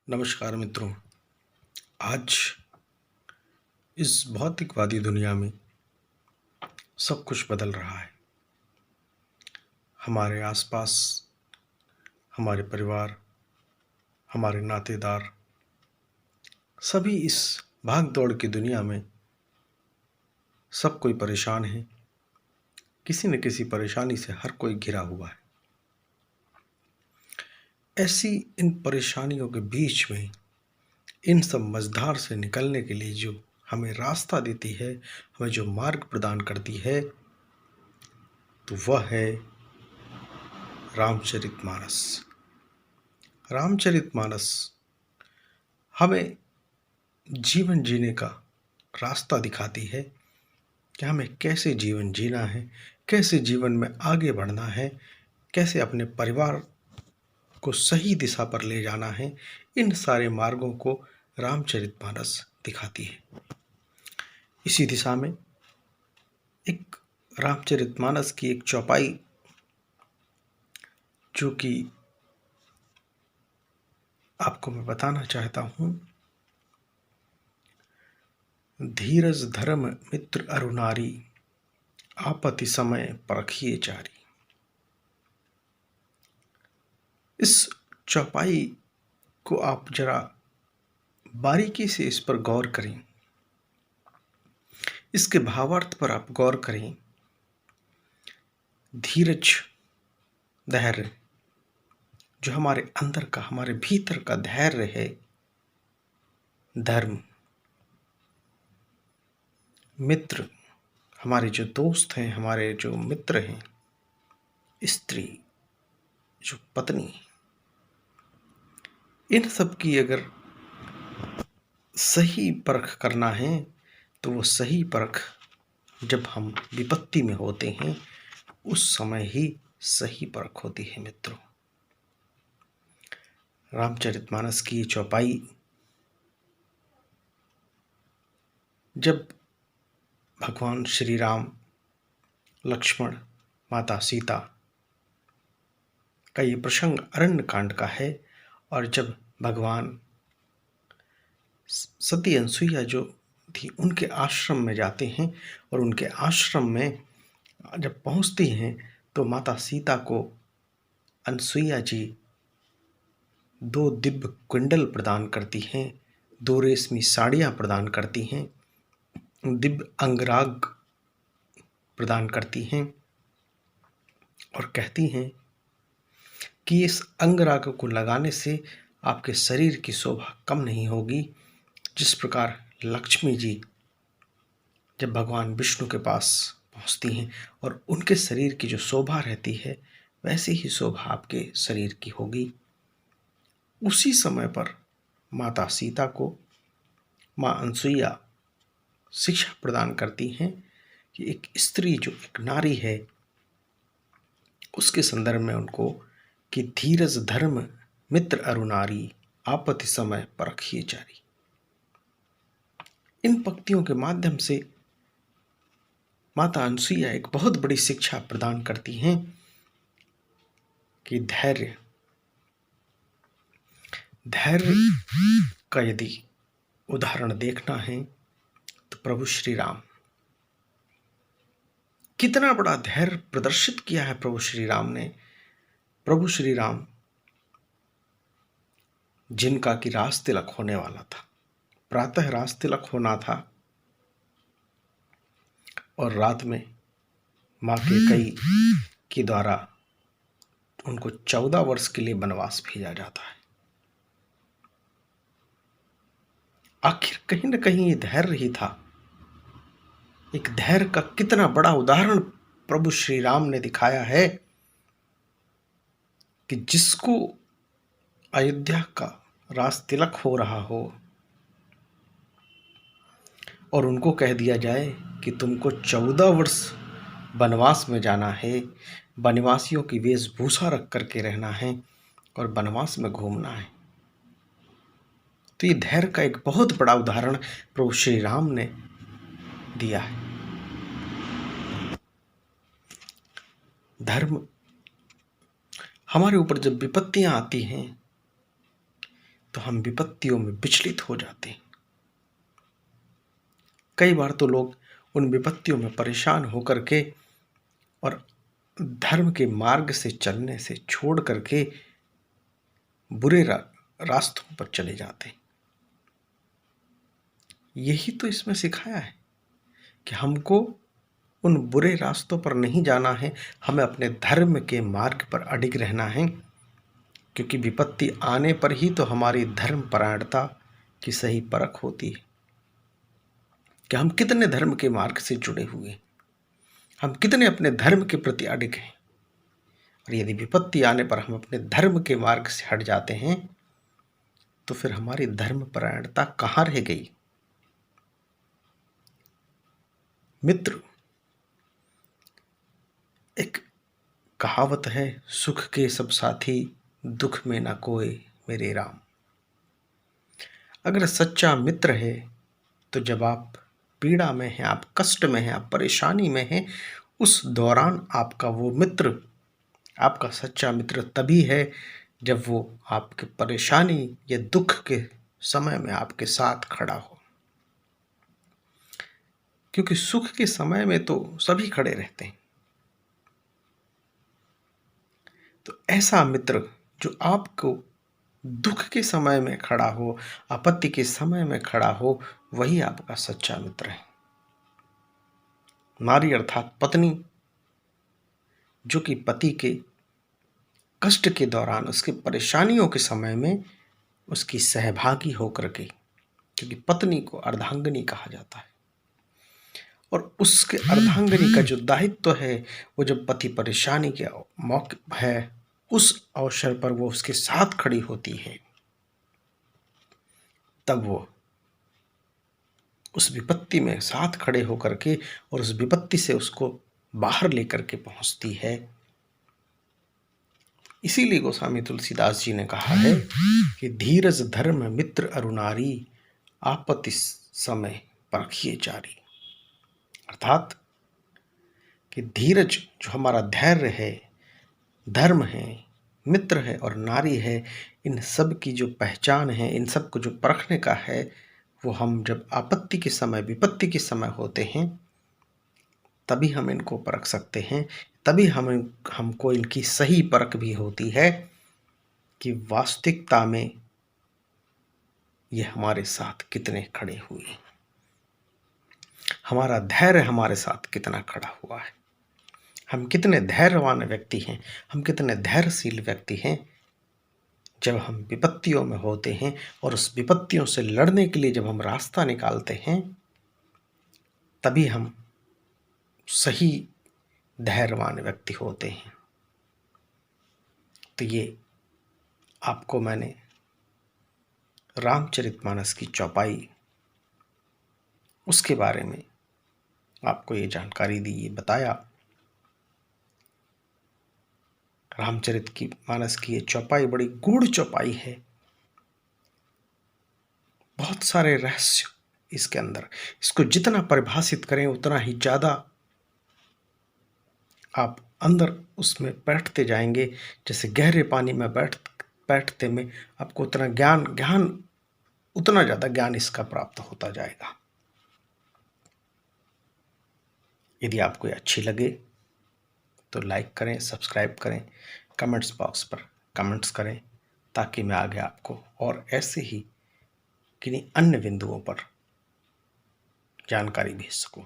नमस्कार मित्रों। आज इस भौतिकवादी दुनिया में सब कुछ बदल रहा है। हमारे आसपास हमारे परिवार, हमारे नातेदार सभी इस भाग दौड़ की दुनिया में सब कोई परेशान है। किसी न किसी परेशानी से हर कोई घिरा हुआ है। ऐसी इन परेशानियों के बीच में इन सब मझधार से निकलने के लिए जो हमें रास्ता देती है, हमें जो मार्ग प्रदान करती है, तो वह है रामचरितमानस। रामचरितमानस हमें जीवन जीने का रास्ता दिखाती है कि हमें कैसे जीवन जीना है, कैसे जीवन में आगे बढ़ना है, कैसे अपने परिवार को सही दिशा पर ले जाना है। इन सारे मार्गों को रामचरितमानस दिखाती है। इसी दिशा में एक रामचरितमानस की एक चौपाई जो कि आपको मैं बताना चाहता हूँ। धीरज धर्म मित्र अरुनारी, आपत्ति समय परखिए चारी। इस चौपाई को आप जरा बारीकी से इस पर गौर करें, इसके भावार्थ पर आप गौर करें। धीरज, धैर्य, जो हमारे अंदर का, हमारे भीतर का धैर्य है। धर्म, मित्र, हमारे जो दोस्त हैं, हमारे जो मित्र हैं। स्त्री, जो पत्नी, इन सब की अगर सही परख करना है तो वो सही परख जब हम विपत्ति में होते हैं उस समय ही सही परख होती है मित्रों। रामचरितमानस की ये चौपाई जब भगवान श्री राम, लक्ष्मण, माता सीता का ये प्रसंग अरण्य कांड का है, और जब भगवान सती अनसुईया जो थी उनके आश्रम में जाते हैं और उनके आश्रम में जब पहुंचती हैं तो माता सीता को अनसुईया जी 2 दिव्य कुंडल प्रदान करती हैं, 2 रेशमी साड़ियाँ प्रदान करती हैं, दिव्य अंगराग प्रदान करती हैं और कहती हैं कि इस अंगराग को लगाने से आपके शरीर की शोभा कम नहीं होगी। जिस प्रकार लक्ष्मी जी जब भगवान विष्णु के पास पहुंचती हैं और उनके शरीर की जो शोभा रहती है वैसे ही शोभा आपके शरीर की होगी। उसी समय पर माता सीता को माँ अनसुईया शिक्षा प्रदान करती हैं कि एक स्त्री, जो एक नारी है, उसके संदर्भ में उनको कि धीरज धर्म मित्र अरुनारी, आपत्ति समय परखिए चारी। इन पंक्तियों के माध्यम से माता अनसुईया एक बहुत बड़ी शिक्षा प्रदान करती हैं कि धैर्य का यदि उदाहरण देखना है तो प्रभु श्री राम, कितना बड़ा धैर्य प्रदर्शित किया है प्रभु श्री राम ने। प्रभु श्री राम जिनका कि रास तिलक होने वाला था, प्रातः रास तिलक होना था और रात में माँ कैकेयी के द्वारा उनको 14 वर्ष के लिए वनवास भेजा जाता है। आखिर कहीं न कहीं ये धैर्य ही था। एक धैर्य का कितना बड़ा उदाहरण प्रभु श्री राम ने दिखाया है कि जिसको अयोध्या का रास तिलक हो रहा हो और उनको कह दिया जाए कि तुमको 14 वर्ष वनवास में जाना है, वनवासियों की वेशभूषा रख करके रहना है और वनवास में घूमना है। तो ये धैर्य का एक बहुत बड़ा उदाहरण प्रभु श्री राम ने दिया है। धर्म, हमारे ऊपर जब विपत्तियां आती हैं तो हम विपत्तियों में विचलित हो जाते हैं। कई बार तो लोग उन विपत्तियों में परेशान होकर के और धर्म के मार्ग से चलने से छोड़ करके बुरे रास्तों पर चले जाते हैं। यही तो इसमें सिखाया है कि हमको उन बुरे रास्तों पर नहीं जाना है, हमें अपने धर्म के मार्ग पर अडिग रहना है, क्योंकि विपत्ति आने पर ही तो हमारी धर्म परायणता की सही परख होती है कि हम कितने धर्म के मार्ग से जुड़े हुए हैं, हम कितने अपने धर्म के प्रति अडिग हैं। और यदि विपत्ति आने पर हम अपने धर्म के मार्ग से हट जाते हैं तो फिर हमारी धर्म परायणता कहाँ रह गई। मित्र, एक कहावत है, सुख के सब साथी दुख में ना कोई मेरे राम। अगर सच्चा मित्र है तो जब आप पीड़ा में हैं, आप कष्ट में हैं, आप परेशानी में हैं, उस दौरान आपका वो मित्र, आपका सच्चा मित्र तभी है जब वो आपके परेशानी या दुख के समय में आपके साथ खड़ा हो। क्योंकि सुख के समय में तो सभी खड़े रहते हैं। तो ऐसा मित्र जो आपको दुख के समय में खड़ा हो, आपत्ति के समय में खड़ा हो, वही आपका सच्चा मित्र है। नारी अर्थात पत्नी, जो कि पति के कष्ट के दौरान, उसके परेशानियों के समय में उसकी सहभागी होकर के, क्योंकि पत्नी को अर्धांगिनी कहा जाता है, और उसके अर्धांगिनी का जो दायित्व है वो जब पति परेशानी के मौके है, उस अवसर पर वो उसके साथ खड़ी होती है, तब वो उस विपत्ति में साथ खड़े होकर के और उस विपत्ति से उसको बाहर लेकर के पहुंचती है। इसीलिए गोस्वामी तुलसीदास जी ने कहा है कि धीरज धर्म मित्र अरुनारी आपत्ति समय परखिए जारी। अर्थात कि धीरज जो हमारा धैर्य है, धर्म है, मित्र है और नारी है, इन सब की जो पहचान है, इन सब को जो परखने का है, वो हम जब आपत्ति के समय, विपत्ति के समय होते हैं तभी हम इनको परख सकते हैं। तभी हमको इनकी सही परख भी होती है कि वास्तविकता में ये हमारे साथ कितने खड़े हुए हैं, हमारा धैर्य हमारे साथ कितना खड़ा हुआ है, हम कितने धैर्यवान व्यक्ति हैं, हम कितने धैर्यशील व्यक्ति हैं। जब हम विपत्तियों में होते हैं और उस विपत्तियों से लड़ने के लिए जब हम रास्ता निकालते हैं, तभी हम सही धैर्यवान व्यक्ति होते हैं। तो ये आपको मैंने रामचरितमानस की चौपाई, उसके बारे में आपको ये जानकारी दी, ये बताया। रामचरित की मानस की ये चौपाई बड़ी गूढ़ चौपाई है, बहुत सारे रहस्य इसके अंदर। इसको जितना परिभाषित करें उतना ही ज़्यादा आप अंदर उसमें बैठते जाएंगे। जैसे गहरे पानी में बैठते में आपको उतना ज्ञान उतना ज़्यादा ज्ञान इसका प्राप्त होता जाएगा। यदि आपको ये अच्छी लगे तो लाइक करें, सब्सक्राइब करें, कमेंट्स बॉक्स पर कमेंट्स करें, ताकि मैं आगे आपको और ऐसे ही किन्हीं अन्य बिंदुओं पर जानकारी भेज सकूं।